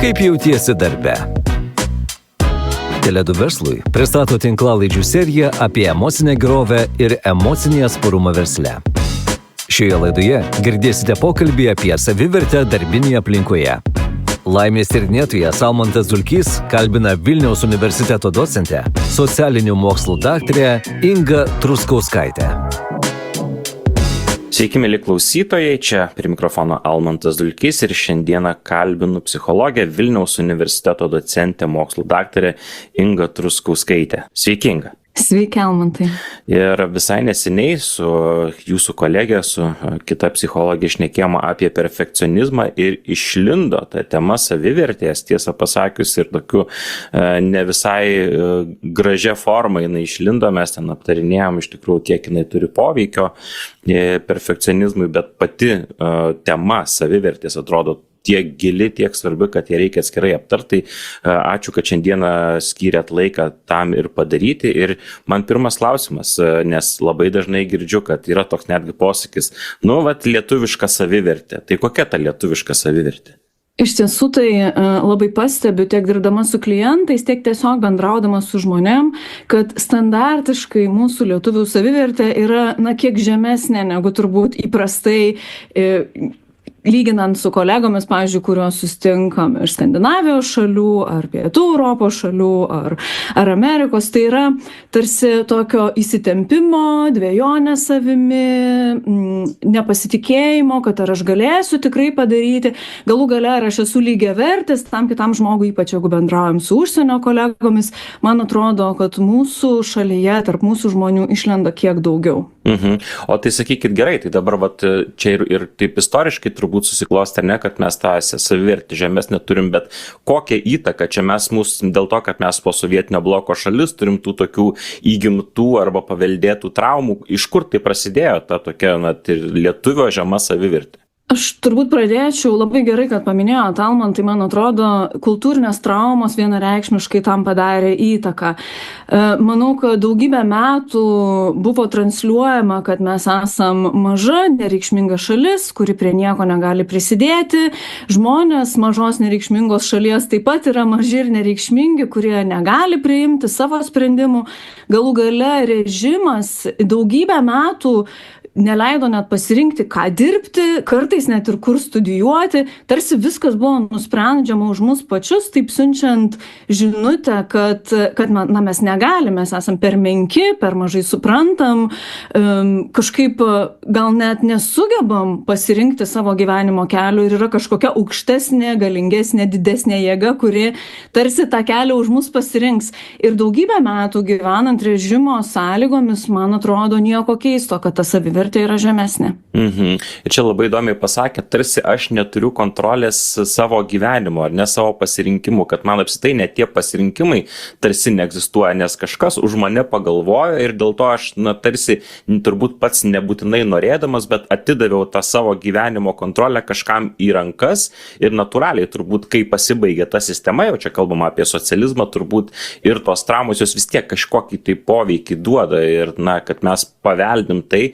Kaip jautiesi darbe? Tele2 verslui pristato tinklalaidžių seriją apie emocinę gerovę ir emocinį atsparumą versle. Šioje laidoje girdėsite pokalbį apie savivertę darbinėje aplinkoje. Laimės tyrinėtojas Almantas Dulkys kalbina Vilniaus universiteto docentę, socialinių mokslų daktarę Ingą Truskauskaitę. Sveiki, mieli klausytojai, čia prie mikrofono Almantas Dulkys ir šiandieną kalbinu psichologę Vilniaus universiteto docentę mokslų daktarę Ingą Truskauskaitę. Sveiki, Inga. Sveiki, Almantai. Ir visai neseniai su jūsų kolegė, su kita psichologė šnekėjome apie perfekcionizmą ir išlindo ta tema savivertės, tiesą pasakius, ir tokiu ne visai gražia forma jinai išlindo, mes ten aptarinėjom iš tikrųjų, kiek jinai turi poveikio perfekcionizmui, bet pati tema savivertės atrodo tiek gili, tiek svarbi, kad ją reikia atskirai aptarti. Ačiū, kad šiandieną skyrėt laiką tam ir padaryti. Ir man pirmas klausimas, nes labai dažnai girdžiu, kad yra toks netgi posakis, lietuviška savivertė. Tai kokia ta lietuviška savivertė? Iš tiesų tai labai pastebiu tiek dirbdama su klientais, tiek tiesiog bendraudama su žmonėm, kad standartiškai mūsų lietuvių savivertė yra kiek žemesnė negu turbūt įprastai lyginant su kolegomis, pavyzdžiui, kuriuos sustinkam iš Skandinavijos šalių, ar Pietų Europos šalių, ar Amerikos. Tai yra tarsi tokio įsitempimo, dvejonės savimi, nepasitikėjimo, kad ar aš galėsiu tikrai padaryti, galų gale ar aš esu lygiavertis tam kitam žmogui, ypač jeigu bendraujam su užsienio kolegomis. Man atrodo, kad mūsų šalyje, tarp mūsų žmonių išlenda kiek daugiau. O tai sakykit gerai, tai dabar čia ir taip istoriškai turbūt susiklosti, ne, kad mes tą savivertį žemesnę turim, bet kokią įtaką čia mūsų dėl to, kad mes po sovietinio bloko šalis turim tų tokių įgimtų arba paveldėtų traumų, iš kur tai prasidėjo ta tokia lietuvio žema savivertė? Aš turbūt pradėčiau, labai gerai, kad paminėjot, Almantai, man atrodo, kultūrinės traumos vienareikšmiškai tam padarė įtaką. Manau, kad daugybę metų buvo transliuojama, kad mes esam maža, nereikšminga šalis, kuri prie nieko negali prisidėti. Žmonės mažos nereikšmingos šalies taip pat yra maži ir nereikšmingi, kurie negali priimti savo sprendimų. Galų gale režimas daugybę metų neleido net pasirinkti, ką dirbti, kartais net ir kur studijuoti. Tarsi viskas buvo nusprendžiama už mus pačius, taip siunčiant žinutę, kad mes negalim, mes esam per menki, per mažai suprantam, kažkaip gal net nesugebam pasirinkti savo gyvenimo kelio ir yra kažkokia aukštesnė, galingesnė, didesnė jėga, kuri tarsi tą kelią už mus pasirinks. Ir daugybę metų gyvenant režimo sąlygomis, man atrodo nieko keisto, kad ta savivertė yra žemesnė. Ir čia labai įdomiai pasakė, tarsi aš neturiu kontrolės savo gyvenimo ar ne savo pasirinkimų, kad man apsitai net tie pasirinkimai tarsi neegzistuoja, nes kažkas už mane pagalvojo ir dėl to aš tarsi turbūt pats nebūtinai norėdamas, bet atidaviau tą savo gyvenimo kontrolę kažkam į rankas ir natūraliai turbūt, kai pasibaigė ta sistema, jau čia kalbama apie socializmą, turbūt ir tos traumos jos vis tiek kažkokį tai poveikį duoda ir kad mes paveldim tai,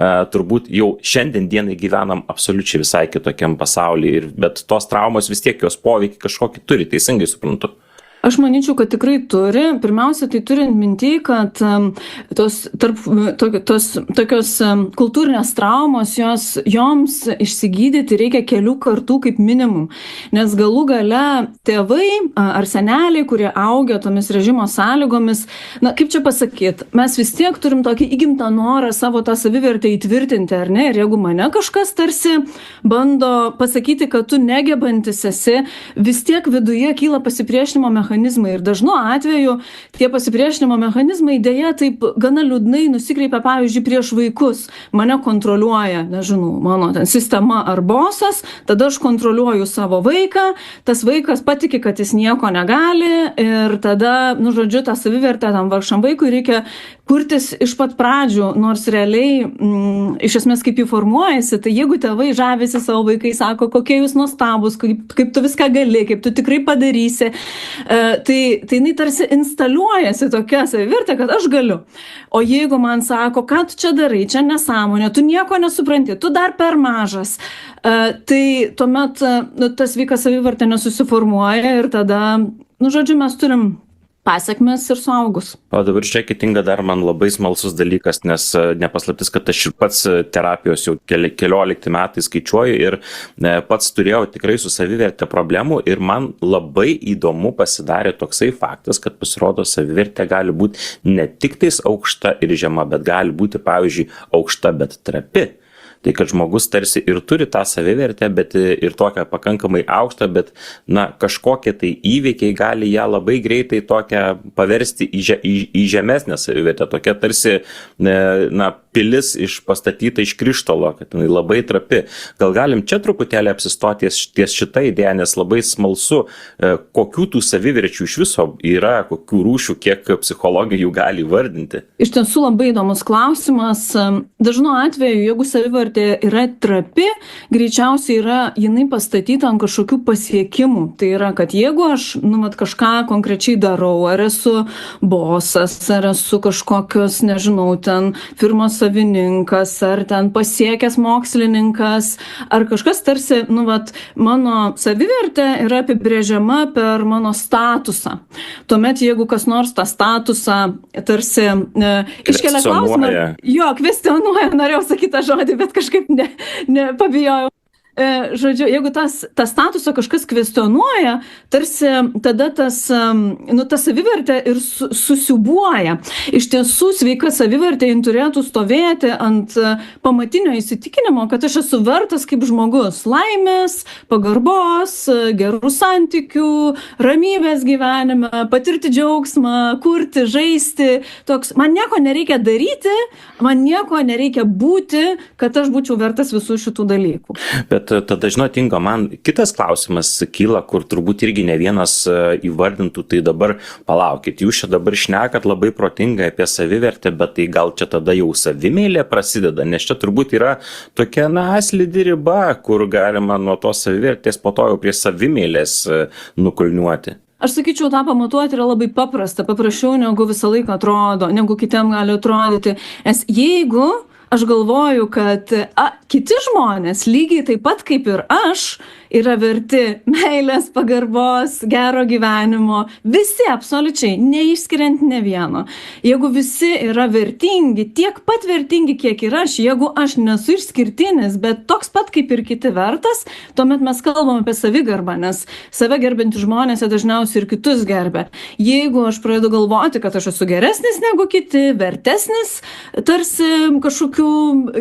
turbūt jau šiandien dienai gyvenam absoliučiai visai kitokiam pasaulyje, bet tos traumos vis tiek jos poveikį kažkokį turi, teisingai suprantu. Aš manyčiau, kad tikrai turi. Pirmiausia, tai turint minty, kad tos tokios kultūrinės traumos, joms išsigydyti reikia kelių kartų kaip minimum. Nes galų gale tėvai ar seneliai, kurie augia tomis režimo sąlygomis, kaip čia pasakyti, mes vis tiek turim tokį įgimtą norą savo tą savivertę įtvirtinti, ar ne? Ir jeigu mane kažkas tarsi bando pasakyti, kad tu negebantis esi, vis tiek viduje kyla pasipriešinimo mechanizmai. Ir dažnu atveju tie pasipriešinimo mechanizmai dėja taip gana liūdnai nusikreipia, pavyzdžiui, prieš vaikus. Mane kontroliuoja, mano sistema ar bosas, tada aš kontroliuoju savo vaiką, tas vaikas patiki, kad jis nieko negali ir tada, tą savivertę tam vargšam vaikui reikia kurtis iš pat pradžių, nors realiai iš esmės kaip jį formuojasi, tai jeigu tėvai žavisi savo vaikai, sako, kokie jūs nuostabus, kaip tu viską gali, kaip tu tikrai padarysi, Tai jinai tarsi instaliuojasi tokia savivertė, kad aš galiu. O jeigu man sako, ką tu čia darai, čia nesąmonė, tu nieko nesupranti, tu dar per mažas, tai tuomet tas vykas savivertė nesusiformuoja ir tada, žodžiu, mes turim pasekmes ir suaugus. O dabar žiūrėkit, Inga, dar man labai smalsus dalykas, nes nepaslaptis, kad aš ir pats terapijos jau 14 metai skaičiuoju ir pats turėjau tikrai su savivertė problemų ir man labai įdomu pasidarė toksai faktas, kad pasirodo savivertė gali būti ne tik tais aukšta ir žema, bet gali būti, pavyzdžiui, aukšta, bet trapi. Tai kad žmogus tarsi ir turi tą savivertę, bet ir tokią pakankamai aukštą, bet kažkokie tai įvykiai gali ją labai greitai tokią paversti į žemesnę savivertę, tokia tarsi pilis pastatyta iš krištolo, kad jinai labai trapi. Gal galim čia truputėlį apsistoti ties šitą idėją, nes labai smalsu, kokių tų saviverčių iš viso yra, kokių rūšių, kiek psichologijų gali vardinti. Iš tiesų labai įdomus klausimas. Dažnu atveju, jeigu savivertė yra trapi, greičiausiai yra jinai pastatyta ant kažkokių pasiekimų. Tai yra, kad jeigu aš kažką konkrečiai darau, ar esu bosas, ar esu kažkokios, nežinau, ten firmos savininkas, ar ten pasiekęs mokslininkas, ar kažkas tarsi, mano savivertė yra apibrėžiama per mano statusą. Tuomet, jeigu kas nors tą statusą tarsi iškelia klausimą, kvestionuoja, norėjau sakyti tą žodį, bet kažkaip nepabijojau. Žodžiu, jeigu tas statusą kažkas kvestionuoja, tarsi tada ta savivertė ir susiūbuoja. Iš tiesų, sveika savivertė turėtų stovėti ant pamatinio įsitikinimo, kad aš esu vertas kaip žmogus laimės, pagarbos, gerų santykių, ramybės gyvenime, patirti džiaugsmą, kurti, žaisti. Man nieko nereikia daryti, man nieko nereikia būti, kad aš būčiau vertas visų šitų dalykų. Bet tada, žinot, Inga, man kitas klausimas kyla, kur turbūt irgi ne vienas įvardintų, tai dabar palaukit, jūs čia dabar šnekat labai protingai apie savivertę, bet tai gal čia tada jau savimeilė prasideda, nes čia turbūt yra tokia slidi riba, kur galima nuo tos savivertės po to jau prie savimeilės nukulniuoti. Aš sakyčiau, tą pamatuoti yra labai paprasta, paprasčiau negu visą laiką atrodo, negu kitiem gali atrodyti. Nes jeigu aš galvoju, kad kiti žmonės lygiai taip pat kaip ir aš yra verti meilės, pagarbos, gero gyvenimo, visi absoliučiai, neišskiriant ne vieno. Jeigu visi yra vertingi, tiek pat vertingi, kiek ir aš, jeigu aš nesu išskirtinis, bet toks pat kaip ir kiti vertas, tuomet mes kalbam apie savigarbą, nes save gerbinti žmonės dažniausiai ir kitus gerbia. Jeigu aš pradedu galvoti, kad aš esu geresnis negu kiti, vertesnis, tarsi kažkokių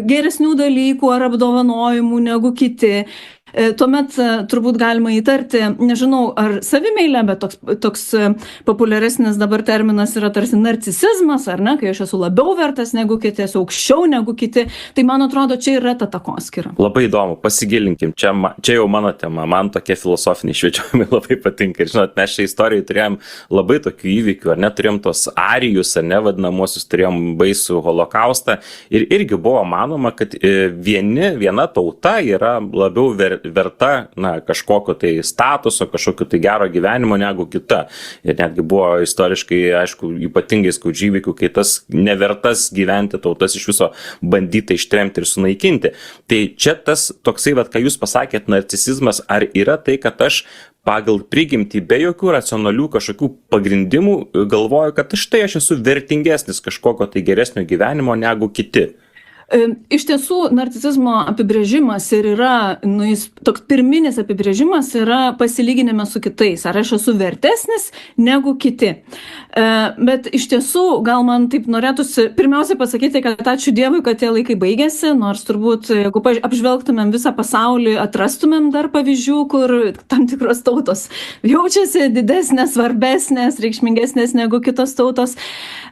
geresnių dalykų ar apdovanojimų negu kiti, tuomet turbūt galima įtarti, nežinau, ar savimeilė, bet toks populiaresnis dabar terminas yra tarsi narcisizmas, ar ne, kai aš esu labiau vertas negu kiti, esu aukščiau negu kiti, tai man atrodo, čia yra ta takoskyra. Labai įdomu, pasigilinkim, čia jau mano tema, man tokie filosofiniai šviečiojimai labai patinka. Ir žinot, mes šią istoriją turėjom labai tokių įvykių, ar ne, turėjom tos arijus, ar ne, vadinamosius, turėjom baisų holokaustą ir irgi buvo manoma, kad viena tauta yra labiau verta kažkokio tai statuso, kažkokio tai gero gyvenimo negu kita. Ir netgi buvo istoriškai, aišku, ypatingai skaudžių įvykių, kai tas nevertas gyventi tautas iš viso bandyta ištremti ir sunaikinti. Tai čia tas toksai, ką jūs pasakėt, narcisizmas, ar yra tai, kad aš pagal prigimtį be jokių racionalių kažkokių pagrindimų galvoju, kad štai aš esu vertingesnis kažkokio tai geresnio gyvenimo negu kiti? Iš tiesų, narcisizmo apibrėžimas ir yra, jis toks pirminis apibrėžimas yra pasilyginime su kitais, ar aš esu vertesnis negu kiti. Bet iš tiesų, gal man taip norėtųsi pirmiausiai pasakyti, kad ačiū Dievui, kad tie laikai baigėsi, nors turbūt, jeigu apžvelgtumėm visą pasaulį, atrastumėm dar pavyzdžių, kur tam tikros tautos jaučiasi didesnės, svarbesnės, reikšmingesnės negu kitos tautos.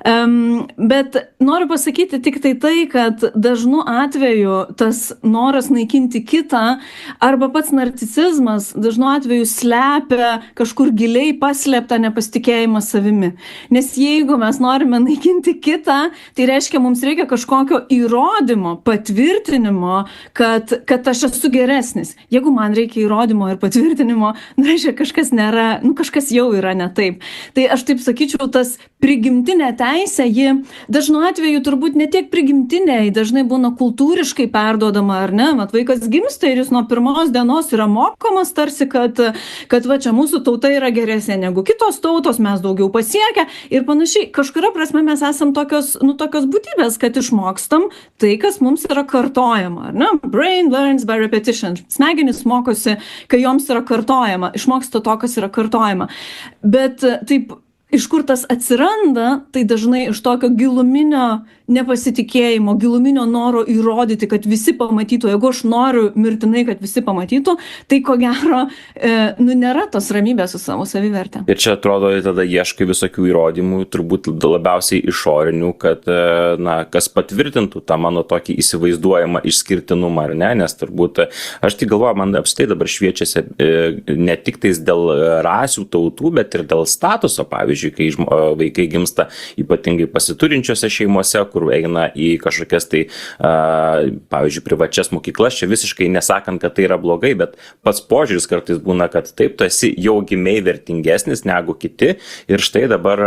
Bet noriu pasakyti tik tai, kad dažnu atveju tas noras naikinti kitą arba pats narcisizmas dažnu atveju slepia kažkur giliai paslėptą nepasitikėjimą savimi. Nes jeigu mes norime naikinti kitą, tai reiškia, mums reikia kažkokio įrodymo, patvirtinimo, kad aš esu geresnis. Jeigu man reikia įrodymo ir patvirtinimo, reiškia, kažkas jau yra ne taip. Tai aš taip sakyčiau, tas prigimtinė teisė, ji dažnu atveju turbūt ne tiek prigimtinė, dažnai būna kultūriškai perduodama, ar ne? Vat vaikas gimsta ir jis nuo pirmos dienos yra mokomas tarsi, kad va čia mūsų tauta yra geresnė negu kitos tautos, mes daugiau pasiekę ir panašiai. Kažkuria prasme mes esam tokios būtybės, kad išmokstam tai, kas mums yra kartojama, ar ne? Brain learns by repetition. Smegenys mokosi, kai joms yra kartojama, išmoksta to, kas yra kartojama. Bet taip, iš kur tas atsiranda, tai dažnai iš tokio giluminio nepasitikėjimo, giluminio noro įrodyti, kad visi pamatytų. Jeigu aš noriu mirtinai, kad visi pamatytų, tai ko gero, nėra tos ramybės su savo savivertė. Ir čia atrodo, tada ieškai visokių įrodymų, turbūt labiausiai išorinių, kad, kas patvirtintų tą mano tokį įsivaizduojamą išskirtinumą, ar ne? Nes turbūt, aš tai galvoju, man apstai dabar šviečiasi ne tik tais dėl rasių, tautų, bet ir dėl statuso, pavyzdžiui, kai vaikai gimsta ypatingai pasiturinčiose šeimose, kur eina į kažkokias tai, pavyzdžiui, privačias mokyklas, čia visiškai nesakant, kad tai yra blogai, bet pats požiūris kartais būna, kad taip, tu esi jau gimiai vertingesnis negu kiti ir štai dabar,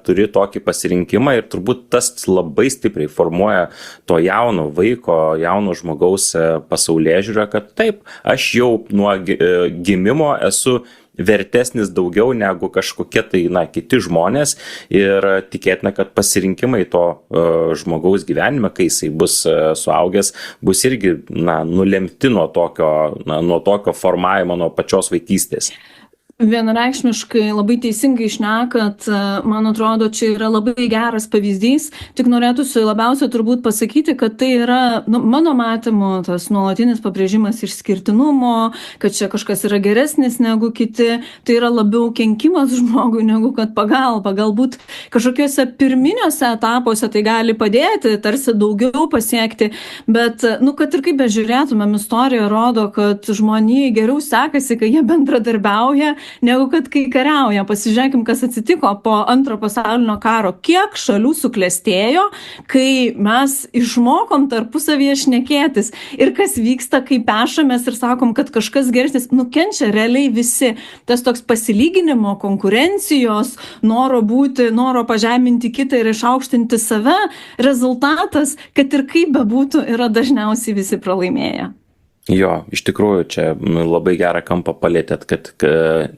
turi tokį pasirinkimą ir turbūt tas labai stipriai formuoja to jauno vaiko, jauno žmogaus pasaulėžiūrą, kad taip, aš jau nuo gimimo esu vertesnis daugiau negu kažkokie tai, kiti žmonės ir tikėtina, kad pasirinkimai to žmogaus gyvenime, kai jisai bus suaugęs, bus irgi, nulemti nuo tokio formavimo, nuo pačios vaikystės. Vienareikšmiškai labai teisingai šnekat, man atrodo, čia yra labai geras pavyzdys, tik norėtųsi labiausiai turbūt pasakyti, kad tai yra, mano matymu, tas nuolatinis pabrėžimas išskirtinumo, kad čia kažkas yra geresnis negu kiti, tai yra labiau kenkimas žmogui negu kad pagalba. Galbūt kažkokiuose pirminiuose etapuose tai gali padėti, tarsi daugiau pasiekti, bet, kad ir kaip bežiūrėtumėm, istorija rodo, kad žmonijai geriau sekasi, kai jie bendradarbiauja, negu kad kai kariauja. Pasižiūrėkim, kas atsitiko po Antro pasaulinio karo. Kiek šalių suklestėjo, kai mes išmokom tarpusavyje šnekėtis. Ir kas vyksta, kai pešamės ir sakom, kad kažkas geresnis. Nukenčia realiai visi. Tas toks pasilyginimo, konkurencijos, noro pažeminti kitą ir išaukštinti save. Rezultatas, kad ir kaip bebūtų, yra dažniausiai visi pralaimėję. Jo, iš tikrųjų, čia labai gerą kampą palėtėt, kad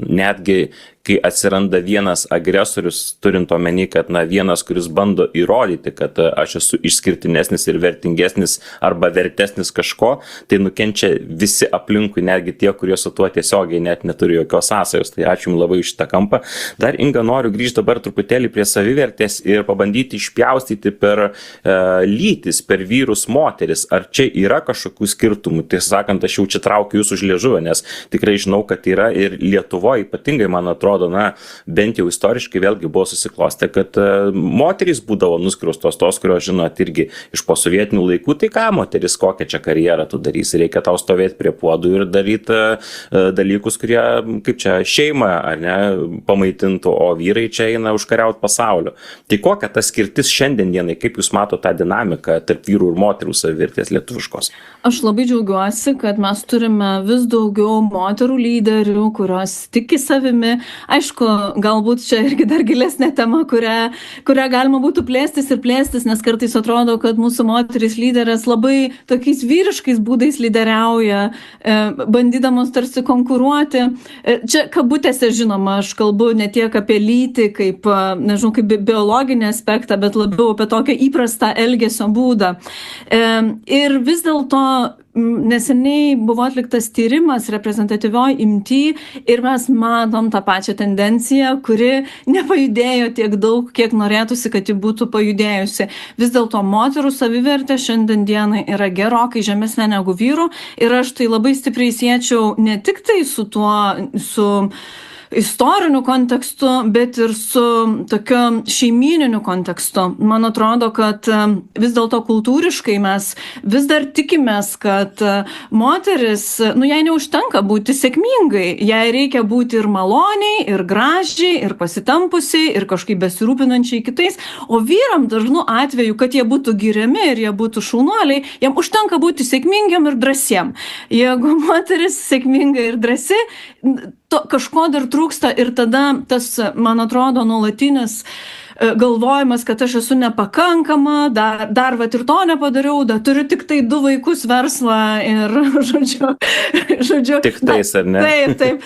netgi kai atsiranda vienas agresorius, turint omeny, kad vienas, kuris bando įrodyti, kad aš esu išskirtinesnis ir vertingesnis arba vertesnis kažko, tai nukenčia visi aplinkui, netgi tie, kurie su tuo tiesiogiai net neturi jokios sąsajos. Tai ačiū jums labai už šitą kampą. Dar, Inga, noriu grįžti dabar truputėlį prie savivertės ir pabandyti išpjaustyti per lytis, per vyrus, moteris. Ar čia yra kažkokių skirtumų? Tiesą sakant, aš jau čia traukiu jūs už liežuvio, nes tikrai žinau, kad yra ir Lietuvoje ypatingai, man atrodo, bent jau istoriškai vėlgi buvo susiklostę, kad moterys būdavo nuskriaustos, tos, kurios žinot irgi iš posovietinių laikų, tai ką moteris, kokią čia karjerą tu darysi, reikia tau stovėti prie puodų ir daryti dalykus, kurie, kaip čia, šeimą, ar ne, pamaitintų, o vyrai čia eina užkariauti pasaulio. Tai kokia ta skirtis šiandien dienai, kaip jūs mato tą dinamiką tarp vyrų ir moterų savivertės lietuviškos? Aš labai džiaugiuosi, kad mes turime vis daugiau moterų lyderių, kurios tiki savimi. Aišku, galbūt čia irgi dar gilesnė tema, kurią galima būtų plėstis, nes kartais atrodo, kad mūsų moterys lyderės labai tokiais vyriškais būdais lyderiauja, bandydamos tarsi konkuruoti. Čia kabutėse, žinoma, aš kalbu ne tiek apie lytį, kaip biologinį aspektą, bet labiau apie tokią įprastą elgesio būdą. Ir vis dėlto neseniai buvo atliktas tyrimas reprezentatyvioj imty ir mes matom tą pačią tendenciją, kuri nepajudėjo tiek daug, kiek norėtųsi, kad ji būtų pajudėjusi. Vis dėlto moterų savivertė šiandien dienai yra gerokai žemesnė negu vyrų ir aš tai labai stipriai siečiau ne tik tai su istoriniu kontekstu, bet ir su tokiu šeimyniniu kontekstu. Man atrodo, kad vis dėlto kultūriškai mes vis dar tikimės, kad moteris, jai neužtenka būti sėkmingai, jai reikia būti ir maloniai, ir gražiai, ir pasitempusiai, ir kažkaip besirūpinančiai kitais, o vyram dažnu atveju, kad jie būtų giriami ir jie būtų šaunuoliai, jam užtenka būti sėkmingiam ir drąsiem. Jeigu moteris sėkminga ir drąsi, kažko dar trūksta ir tada tas, man atrodo, nuolatinis galvojimas, kad aš esu nepakankama, dar vat ir to nepadariau, dar turiu tik tai 2 vaikus, verslą ir, žodžiu. Tik tais, ar ne? Taip,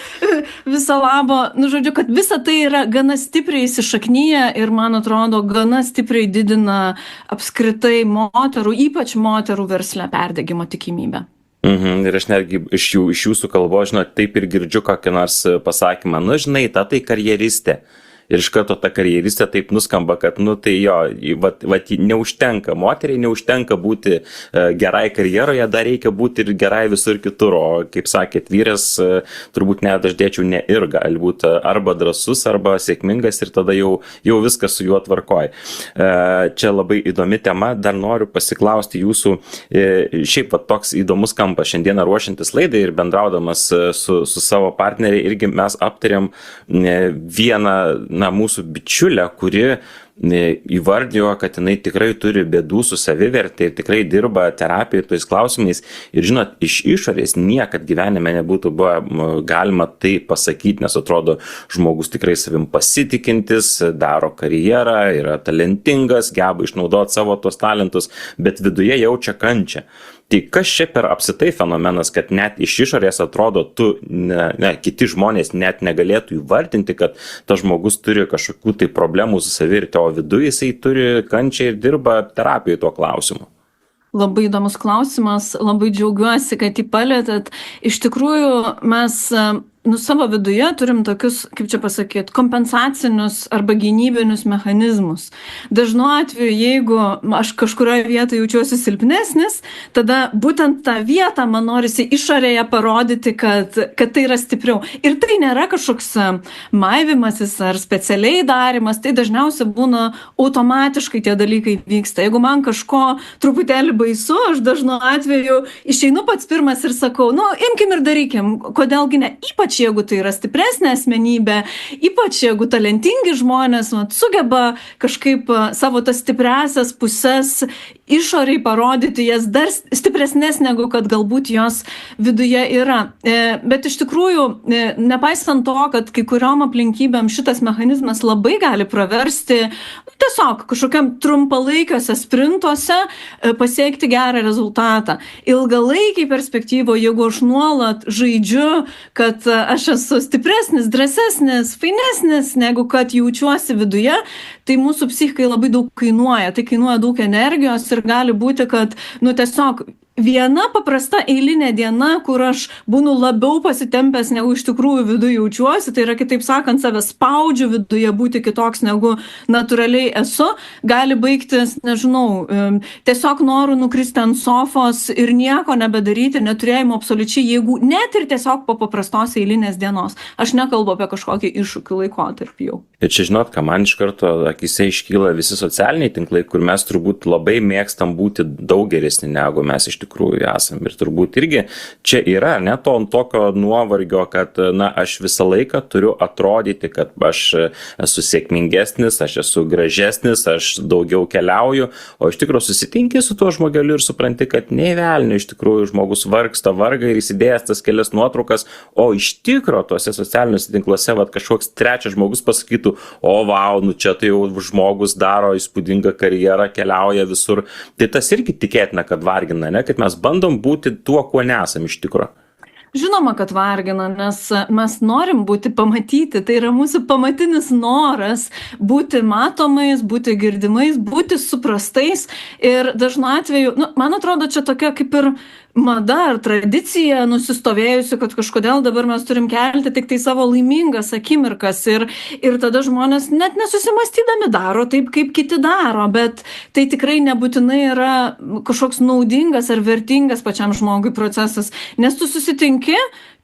viso labo. Žodžiu, kad visa tai yra gana stipriai įsišaknyje ir, man atrodo, gana stipriai didina apskritai moterų, ypač moterų versle perdegimo tikimybę. Ir aš netgi iš jūsų kalbos, žinot, taip ir girdžiu kokį nors pasakymą, žinai, tai karjeristė. Ir iš karto ta karjeristė taip nuskamba, kad, tai jo, neužtenka, moteriai neužtenka būti gerai karjeroje, dar reikia būti ir gerai visur kitur, o, kaip sakėt, vyras turbūt net aš dėčiau ne ir gali būti arba drąsus, arba sėkmingas ir tada jau viskas su juo tvarkoj. Čia labai įdomi tema, dar noriu pasiklausti jūsų, šiaip toks įdomus kampas, šiandieną ruošiantis laidai ir bendraudamas su savo partneriai, irgi mes aptarėm vieną mūsų bičiulę, kuri įvardijo, kad jinai tikrai turi bėdų su savivertė ir tikrai dirba terapijai tais klausimais. Ir žinot, iš išorės niekad gyvenime nebūtų galima tai pasakyti, nes atrodo, žmogus tikrai savim pasitikintis, daro karjerą, yra talentingas, geba išnaudoti savo tos talentus, bet viduje jaučia kančią. Tai kas čia per apsitai fenomenas, kad net iš išorės atrodo, kiti žmonės net negalėtų įvardinti, kad tas žmogus turi kažkokių tai problemų su savivertė, o viduje jisai turi kančią ir dirba terapijai tuo klausimu? Labai įdomus klausimas, labai džiaugiuosi, kad jį palėtėt. Iš tikrųjų, mes savo viduje turim tokius, kaip čia pasakyti, kompensacinius arba gynybinius mechanizmus. Dažnu atveju, jeigu aš kažkurioje vietoje jaučiuosi silpnesnis, tada būtent tą vietą man norisi išorėje parodyti, kad tai yra stipriau. Ir tai nėra kažkoks maivimasis ar specialiai darimas, tai dažniausiai būna automatiškai tie dalykai vyksta. Jeigu man kažko truputėlį baisu, aš dažnu atveju išeinu pats pirmas ir sakau, imkim ir darykim, kodėlgi ne, ypač jeigu tai yra stipresnė asmenybė, ypač jeigu talentingi žmonės sugeba kažkaip savo tas stipriasias pusės išoriai parodyti, jas dar stipresnės negu kad galbūt jos viduje yra. Bet iš tikrųjų, nepaisant to, kad kai kuriom aplinkybėm šitas mechanizmas labai gali praversti, tiesiog kažkokiam trumpalaikiuose sprintuose pasiekti gerą rezultatą. Ilgalaikiai perspektyvoje, jeigu aš nuolat žaidžiu, kad aš esu stipresnis, drąsesnis, fainesnis, negu kad jaučiuosi viduje, tai mūsų psichikai labai daug kainuoja. Tai kainuoja daug energijos ir gali būti, kad, tiesiog viena paprasta eilinė diena, kur aš būnu labiau pasitempęs, negu iš tikrųjų viduje jaučiuosi, tai yra, kitaip sakant, save spaudžiu viduje būti kitoks, negu natūraliai esu, gali baigtis, nežinau, tiesiog noru nukristi ant sofos ir nieko nebedaryti, neturėjimo absoliučiai jėgų, net ir tiesiog po paprastos eilinės dienos. Aš nekalbu apie kažkokį iššūkių laikotarpį jau. Ir čia žinot, ką man iš karto akise iškyla visi socialiniai tinklai, kur mes turbūt labai mėgstam būti daug geresni, negu mes iš tikrųjų esam. Ir turbūt irgi čia yra tokio nuovargio, kad aš visą laiką turiu atrodyti, kad aš esu sėkmingesnis, aš esu gražesnis, aš daugiau keliauju, o iš tikrųjų susitinki su tuo žmogeliu ir supranti, kad nei velnio iš tikrųjų žmogus vargsta, varga ir įsidėjęs tas kelias nuotraukas, o iš tikrųjų tuose socialiniuose tinkluose kažkoks trečias žmogus pasakytų, o vau, čia tai jau žmogus daro įspūdingą karjerą, keliauja visur. Tai tas irgi tikėtina, kad vargina, kad mes bandom būti tuo, kuo nesam iš tikrųjų. Žinoma, kad vargina, nes mes norim būti pamatyti, tai yra mūsų pamatinis noras būti matomais, būti girdimais, būti suprastais ir dažnu atveju, man atrodo, čia tokia kaip ir mada ar tradicija nusistovėjusi, kad kažkodėl dabar mes turim kelti tik tai savo laimingas akimirkas ir tada žmonės net nesusimastydami daro taip, kaip kiti daro, bet tai tikrai nebūtinai yra kažkoks naudingas ar vertingas pačiam žmogui procesas, nes tu susitinki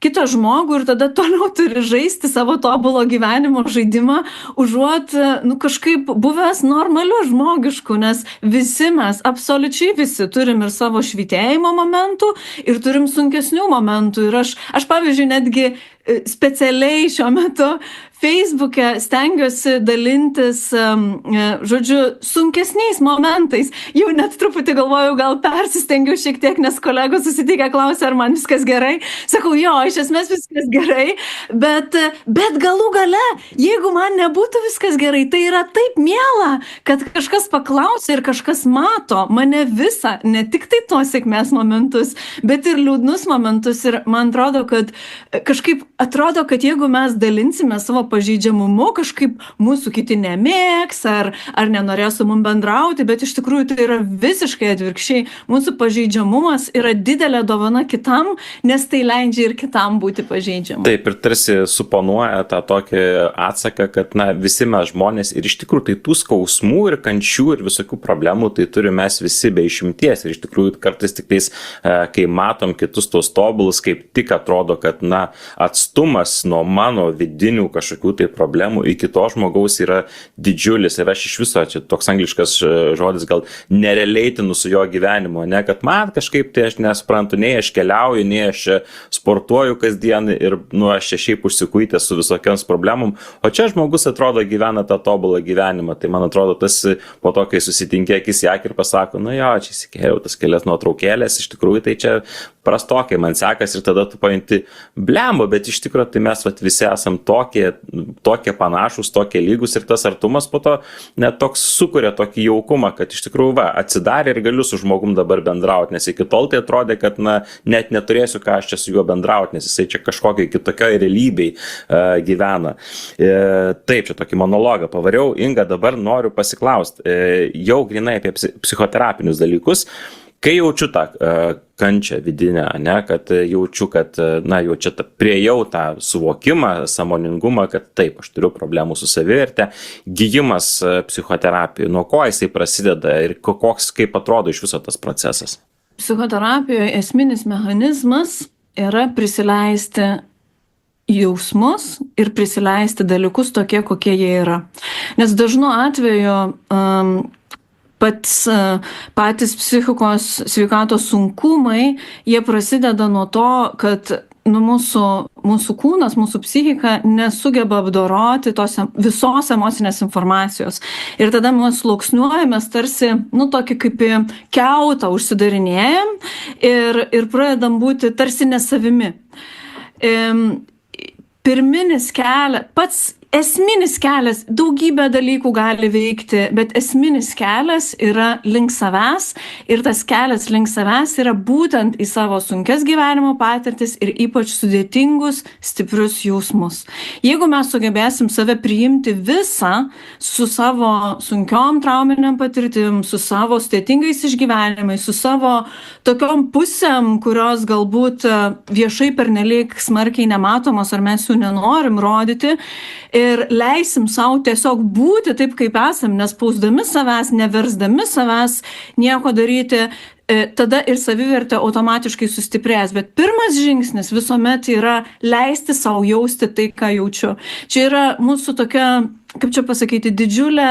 kitą žmogų ir tada toliau turi žaisti savo tobulo gyvenimo žaidimą, užuot, kažkaip buvęs normaliu žmogišku, nes visi mes, absoliučiai visi, turim ir savo švytėjimo momentų ir turim sunkesnių momentų. Ir aš pavyzdžiui, netgi specialiai šiuo metu Facebook'e stengiuosi dalintis, žodžiu, sunkesniais momentais. Jau net truputį galvoju, gal persistengiu šiek tiek, nes kolegos susitikę klausia, ar man viskas gerai. Sakau, jo, iš esmės viskas gerai, bet galų gale, jeigu man nebūtų viskas gerai, tai yra taip miela, kad kažkas paklausia ir kažkas mato mane visą, ne tik tai tuos sėkmės momentus, bet ir liūdnus momentus. Ir man atrodo, kad kažkaip atrodo, kad jeigu mes dalinsime savo pažeidžiamumu, kažkaip mūsų kiti nemėgs ar nenorės su mum bendrauti, bet iš tikrųjų tai yra visiškai atvirkščiai. Mūsų pažeidžiamumas yra didelė dovana kitam, nes tai leidžia ir kitam būti pažeidžiamu. Taip, ir tarsi suponuoja tą tokį atsaką, kad visi mes žmonės ir iš tikrųjų tai tų skausmų ir kančių ir visokių problemų tai turime mes visi be išimties. Ir iš tikrųjų kartais tik tais, kai matom kitus tos tobulus, kaip tik atrodo, kad atstumas nuo mano vidinių kažkokių tai problemų iki to žmogaus yra didžiulis. Ir aš iš viso, čia toks angliškas žodis, gal nereleitinu su jo gyvenimo, ne, kad man kažkaip tai aš nesuprantu, nei aš keliauju, nei aš sportuoju kasdien ir aš čia šiaip užsikuitęs su visokiams problemom, o čia žmogus atrodo gyvena tą tobulą gyvenimą. Tai man atrodo, tas po to, kai susitinkė akis į akį ir pasako, jo, čia įsikėliau tas kelias nuotraukėlės, iš tikrųjų tai čia prastokai man sekas ir tada tu paimti blembo, bet iš tikrųjų tai mes visi esam tokie panašus, tokie lygus ir tas artumas po to net toks sukuria tokį jaukumą, kad iš tikrųjų atsidarė ir galiu su žmogum dabar bendrauti, nes iki tol tai atrodė, kad net neturėsiu ką aš čia su juo bendrauti, nes jisai čia kažkokiai kitokioj realybei gyvena. Taip, čia tokį monologą pavariau. Inga, dabar noriu pasiklausti, jau grinai apie psichoterapinius dalykus. Kai jaučiu tą kančią vidinę, kad jaučiu, kad jau čia priejau tą suvokimą, sąmoningumą, kad taip, aš turiu problemų su saviverte, gijimas psichoterapijoje, nuo ko jisai prasideda ir kaip atrodo iš viso tas procesas? Psichoterapijoje esminis mechanizmas yra prisileisti jausmus ir prisileisti dalykus tokie, kokie jie yra. Nes dažnu atveju patys psichikos sveikatos sunkumai, jie prasideda nuo to, kad mūsų kūnas, mūsų psichika nesugeba apdoroti tos visos emocinės informacijos. Ir tada mes sluoksniuojamės tarsi, tokį kaip kiautą užsidarinėjam ir pradedam būti tarsi nesavimi. Pirminis kelias, pats esminis kelias, daugybę dalykų gali veikti, bet esminis kelias yra link savęs ir tas kelias link savęs yra būtent į savo sunkias gyvenimo patirtis ir ypač sudėtingus, stiprius jausmus. Jeigu mes sugebėsim save priimti visą su savo sunkiom trauminiam patirtim, su savo sudėtingais išgyvenimais, su savo tokiom pusėm, kurios galbūt viešai pernelyg smarkiai nematomos ar mes jų nenorim rodyti, ir leisim savo tiesiog būti taip, kaip esam, nespausdami savęs, neversdami savęs nieko daryti, tada ir savivertė automatiškai sustiprės. Bet pirmas žingsnis visuomet yra leisti savo jausti tai, ką jaučiu. Čia yra mūsų tokia, kaip čia pasakyti, didžiulė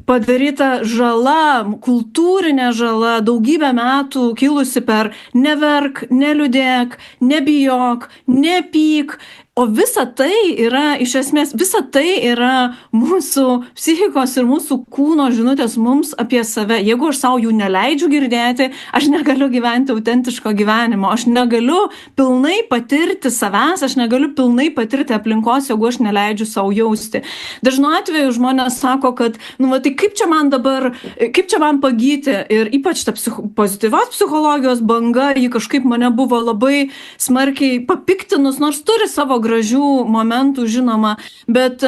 padaryta žala, kultūrinė žala, daugybę metų kilusi per neverk, neliūdėk, nebijok, nepyk. O visa tai yra, iš esmės, visa tai yra mūsų psichikos ir mūsų kūno žinutės mums apie save. Jeigu aš savo jų neleidžiu girdėti, aš negaliu gyventi autentiško gyvenimo, aš negaliu pilnai patirti savęs, aš negaliu pilnai patirti aplinkos, jeigu aš neleidžiu savo jausti. Dažnu atveju žmonės sako, kad, tai kaip čia man dabar, kaip čia man pagyti, ir ypač ta pozityvios psichologijos banga, ji kažkaip mane buvo labai smarkiai papiktinus, nors turi savo gražių momentų, žinoma, bet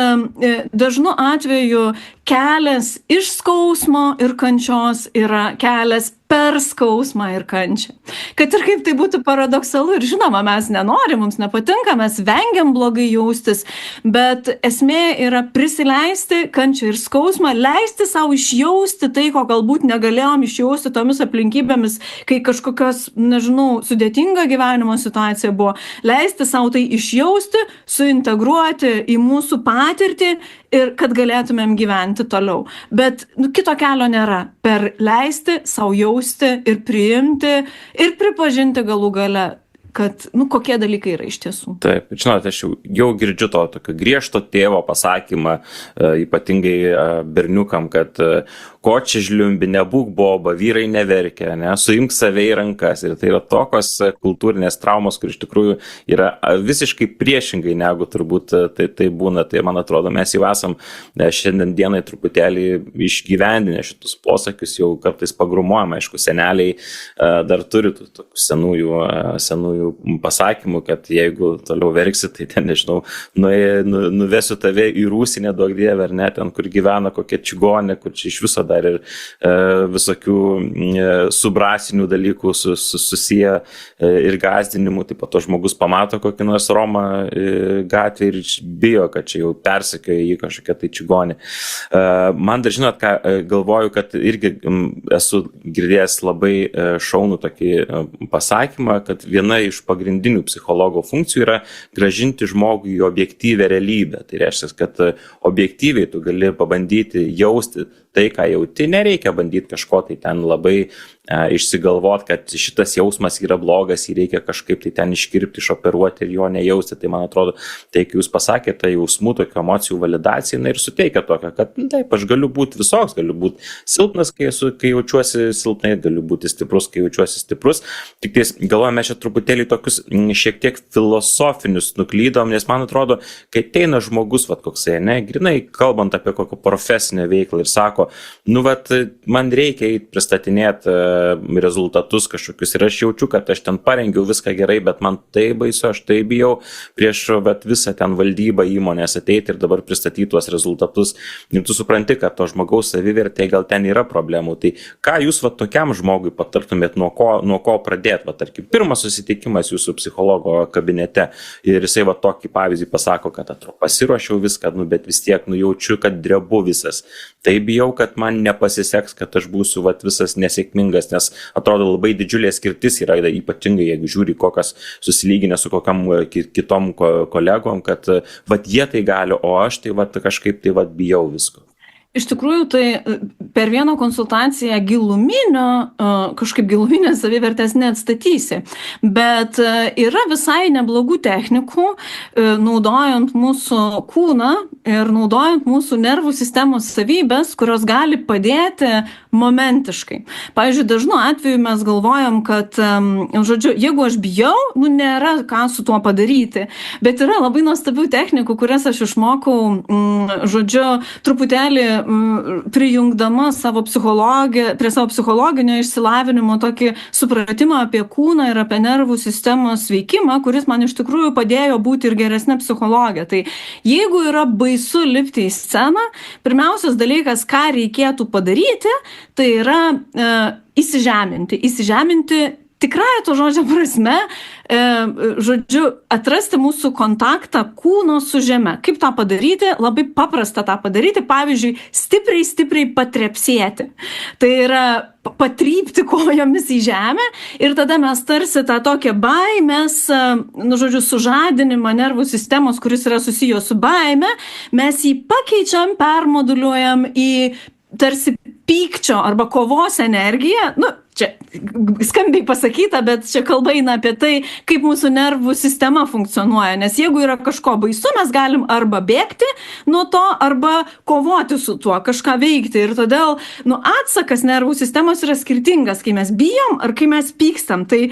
dažnu atveju kelias iš skausmo ir kančios yra kelias per skausmą ir kančią. Kad ir kaip tai būtų paradoksalu ir žinoma, mes nenorim, mums nepatinka, mes vengiam blogai jaustis, bet esmė yra prisileisti kančią ir skausmą, leisti savo išjausti tai, ko galbūt negalėjom išjausti tomis aplinkybėmis, kai kažkokios, nežinau, sudėtinga gyvenimo situacija buvo, leisti savo tai išjausti, suintegruoti į mūsų patirtį ir kad galėtumėm gyventi toliau. Bet kito kelio nėra. Per leisti savo jausti ir priimti ir pripažinti galų gale, kad, kokie dalykai yra iš tiesų. Taip, žinot, aš jau girdžiu to tokio griežto tėvo pasakymą, ypatingai berniukam, kad ko čia žliumbi, nebūk boba, vyrai neverkia, ne, suimk save į rankas. Ir tai yra tokios kultūrinės traumos, kur iš tikrųjų yra visiškai priešingai, negu turbūt tai būna. Tai man atrodo, mes jau esam šiandien dienai truputėlį išgyvendinę šitus posakius, jau kartais pagrumuojam, aišku, seneliai dar turi tokių senųjų pasakymų, kad jeigu toliau verksi, tai ten, nežinau, nuvesiu tave į Rūsį, neduok Dieve, ar ne, ten, kur gyvena kokia čigonė, kur čia iš viso dar ir visokių subrasinių dalykų susiję ir gąsdinimų. Taip pat to žmogus pamato kokį nors Romą gatvę ir bijo, kad čia jau persekioja jį kažkokia tai čigonė. Man dar žinot, ką galvoju, kad irgi esu girdėjęs labai šaunų tokį pasakymą, kad viena iš pagrindinių psichologo funkcijų yra grąžinti žmogui į objektyvę realybę. Tai reiškia, kad objektyviai tu gali pabandyti jausti tai, ką jauti, nereikia bandyti kažko tai ten labai išsigalvot, kad šitas jausmas yra blogas, jį reikia kažkaip tai ten iškirpti, išoperuoti ir jo nejausti. Tai man atrodo, tai, kai jūs pasakėte, tai jausmų, tokių emocijų validacija, ir suteikia tokią, kad taip, aš galiu būti visoks, galiu būti silpnas, kai jaučiuosi silpnai, galiu būti stiprus, kai jaučiuosi stiprus. Tik tais galvojame čia truputėlį tokius šiek tiek filosofinius nuklydom, nes man atrodo, kai ateina žmogus, koksai, ne, grinai kalbant apie kokią profesinę veiklą ir sako, man reikia pristatinėti rezultatus kažkokius ir aš jaučiu, kad aš ten parengiau viską gerai, bet man tai baisu, aš tai bijau prieš visą ten valdybą įmonės ateiti ir dabar pristatyti tuos rezultatus. Ir tu supranti, kad to žmogaus savivertė gal ten yra problemų. Tai ką jūs tokiam žmogui patartumėt, nuo ko pradėti? Tarkim, pirmas susitikimas jūsų psichologo kabinete ir jisai tokį pavyzdį pasako, kad pasiruošiau viską, bet vis tiek jaučiu, kad drebu visas. Tai bijau, kad man nepasiseks, kad aš būsiu visas nesėkmingas, nes atrodo labai didžiulė skirtis yra, ypatingai jeigu žiūri kokias susilyginę su kokiam kitom kolegom, kad jie tai gali, o aš tai kažkaip tai bijau visko. Iš tikrųjų, tai per vieną konsultaciją kažkaip giluminės savivertės neatstatysi, bet yra visai neblogų technikų, naudojant mūsų kūną ir naudojant mūsų nervų sistemos savybės, kurios gali padėti momentiškai. Pavyzdžiui, dažnu atveju mes galvojam, kad, jeigu aš bijau, nėra ką su tuo padaryti, bet yra labai nuostabių technikų, kurias aš išmokau, truputėlį prijungdama prie savo psichologinio išsilavinimo tokį supratimą apie kūną ir apie nervų sistemos veikimą, kuris man iš tikrųjų padėjo būti ir geresnė psichologė. Tai jeigu yra baisu lipti į sceną, pirmiausias dalykas, ką reikėtų padaryti, tai yra įsižeminti tikrąją to žodžio prasme, atrasti mūsų kontaktą kūno su žeme. Kaip tą padaryti? Labai paprasta tą padaryti. Pavyzdžiui, stipriai patrepsėti. Tai yra patrypti kojomis į žemę ir tada mes tarsi tą tokią baimės, sužadinimą nervų sistemos, kuris yra susijęs su baime, mes jį pakeičiam, permoduliuojam į tarsi pykčio arba kovos energiją. Čia skambiai pasakyta, bet čia kalba eina apie tai, kaip mūsų nervų sistema funkcionuoja. Nes jeigu yra kažko baisu, mes galim arba bėgti nuo to, arba kovoti su tuo, kažką veikti. Ir todėl atsakas nervų sistemos yra skirtingas, kai mes bijom ar kai mes pykstam. Tai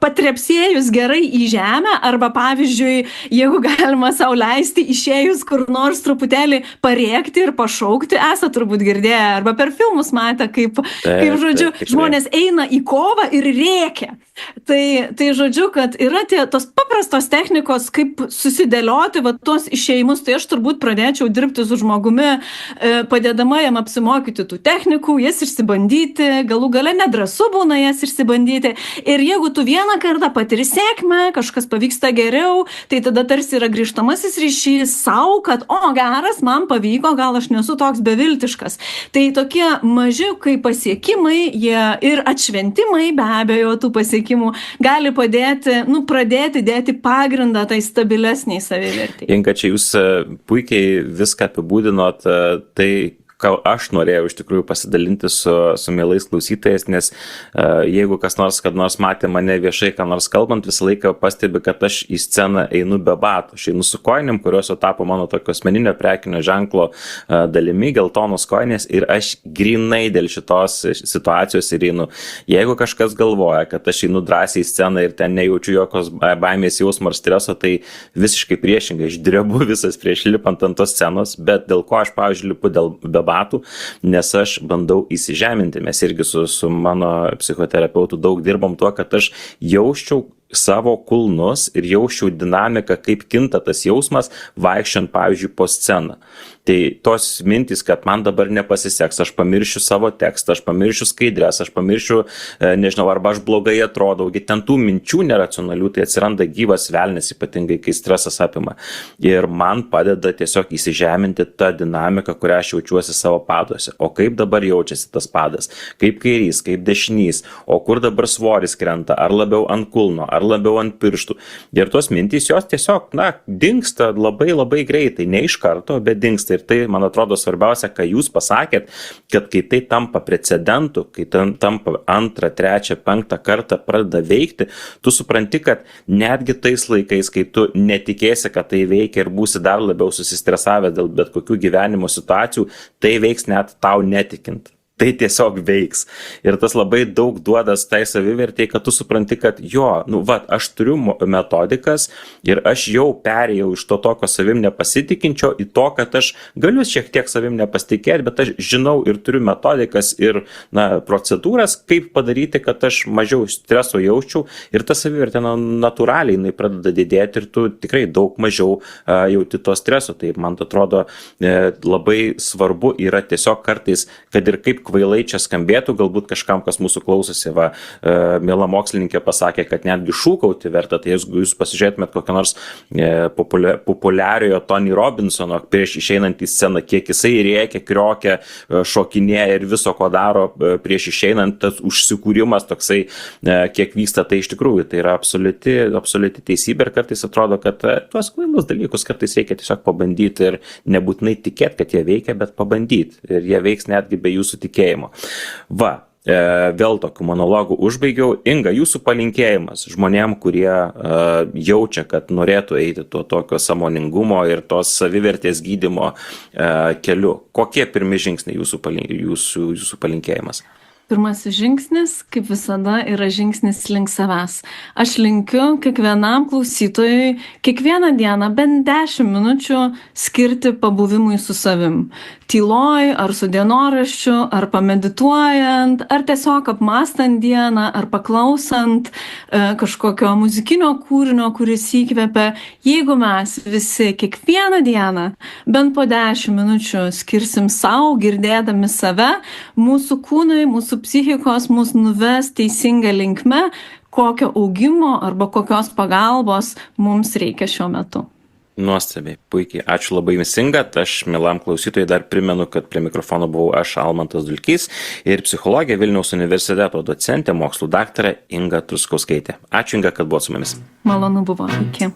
patrepsėjus gerai į žemę, arba pavyzdžiui, jeigu galima sau leisti, išėjus kur nors truputėlį parėkti ir pašaukti, esate turbūt girdėję, arba per filmus matę, kaip žmonės eina į kovą ir rėkia. Tai žodžiu, kad yra tos paprastos technikos, kaip susidėlioti tuos išėjimus. Tai aš turbūt pradėčiau dirbti su žmogumi, padėdama jam apsimokyti tų technikų, jas išsibandyti, galų gale nedrąsu būna jas išsibandyti. Ir jeigu tu vieną kartą patiri sėkmę, kažkas pavyksta geriau, tai tada tarsi yra grįžtamasis ryšys savo, kad geras, man pavyko, gal aš nesu toks beviltiškas. Tai tokie maži kaip pasiekimai, jie ir atšventimai be abejo tų pasiekimų gali padėti, pradėti dėti pagrindą tai stabilesniai savivertei. Inga, čia jūs puikiai viską apibūdinot, tai ką aš norėjau iš tikrųjų pasidalinti su mielais klausytojais, nes jeigu kas nors, kad nors matė mane viešai, ką nors kalbant, visą laiką pastebi, kad aš į sceną einu be batų. Aš einu su kojinėm, kurios jau tapo mano tokio asmeninio prekinio ženklo dalimi, geltonos kojinės, ir aš grinai dėl šitos situacijos ir einu. Jeigu kažkas galvoja, kad aš einu drąsiai į sceną ir ten nejaučiu jokios baimės jausmo ar streso, tai visiškai priešingai, aš drebu visas prieš lipant ant tos scenos, bet dėl ko aš, pavyzdžiui, lipu be batų, nes aš bandau įsižeminti. Mes irgi su mano psichoterapeutu daug dirbom tuo, kad aš jausčiau savo kulnus ir jausčiau dinamiką, kaip kinta tas jausmas vaikščiant, pavyzdžiui, po sceną. Tai tos mintys, kad man dabar nepasiseks, aš pamiršiu savo tekstą, aš pamiršiu skaidrės, aš pamiršiu, nežinau, arba aš blogai atrodau, ten tų minčių neracionalių, tai atsiranda gyvas velnis, ypatingai kai stresas apima. Ir man padeda tiesiog įsižeminti tą dinamiką, kurią aš jaučiuosi savo paduose. O kaip dabar jaučiasi tas padas? Kaip kairys, kaip dešinys? O kur dabar svoris krenta? Ar labiau ant kulno, ar labiau ant pirštų? Ir tos mintys, jos tiesiog, dingsta labai labai greitai, ne iš karto, bet dingsta. Ir tai, man atrodo, svarbiausia, ką jūs pasakėt, kad kai tai tampa precedentu, kai tampa 2, 3, 5 kartą pradeda veikti, tu supranti, kad netgi tais laikais, kai tu netikėsi, kad tai veikia ir būsi dar labiau susistresavęs dėl bet kokių gyvenimo situacijų, tai veiks net tau netikint. Tai tiesiog veiks. Ir tas labai daug duodas tai savivertei, kad tu supranti, kad aš turiu metodikas ir aš jau perėjau iš to tokio savim nepasitikinčio į to, kad aš galiu šiek tiek savim nepasitikėti, bet aš žinau ir turiu metodikas ir procedūras, kaip padaryti, kad aš mažiau streso jaučiau, ir ta savivertė natūraliai jinai pradeda didėti ir tu tikrai daug mažiau jauti to streso. Tai man atrodo labai svarbu yra tiesiog kartais, kad ir kaip kvailai čia skambėtų, galbūt kažkam, kas mūsų klausosi, miela mokslininkė pasakė, kad netgi šūkauti verta. Tai jeigu jūs pasižiūrėtumėt kokią nors populiariojo Tony Robinsono prieš išeinant į sceną, kiek jisai rėkia, kriokia, šokinėja ir viso ko daro prieš išeinant, tas užsikūrimas toksai, kiek vyksta, tai iš tikrųjų tai yra absoliuti teisybė, ir kartais atrodo, kad tuos kvailus dalykus kartais reikia tiesiog pabandyti ir nebūtinai tikėti, kad jie veikia, bet pabandyti. Ir jie veiks netgi be jūsų tikėjimo. Vėl tokiu monologu užbaigiau. Inga, jūsų palinkėjimas žmonėm, kurie jaučia, kad norėtų eiti tuo tokio sąmoningumo ir tos savivertės gydymo keliu. Kokie pirmi žingsniai jūsų palinkėjimas? Pirmasis žingsnis, kaip visada, yra žingsnis link savęs. Aš linkiu kiekvienam klausytojui kiekvieną dieną bent 10 minučių skirti pabuvimui su savim. Tyloj, ar su dienoraščiu, ar pamedituojant, ar tiesiog apmąstant dieną, ar paklausant kažkokio muzikinio kūrinio, kuris įkvepia. Jeigu mes visi kiekvieną dieną bent po 10 minučių skirsim savo, girdėdami save, mūsų kūnai, mūsų psichikos mus nuves teisinga linkme, kokio augimo arba kokios pagalbos mums reikia šiuo metu. Nuostabiai, puikiai. Ačiū labai jums, Inga. Aš, mielam klausytojai, dar primenu, kad prie mikrofono buvau aš, Almantas Dulkys, ir psichologė Vilniaus universiteto docentė, mokslų daktarė Inga Truskauskaitė. Ačiū, Inga, kad buvot su mumis. Malonu buvo. Iki.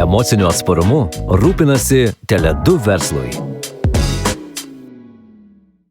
Emociniu atsparumu rūpinasi Tele2 verslui.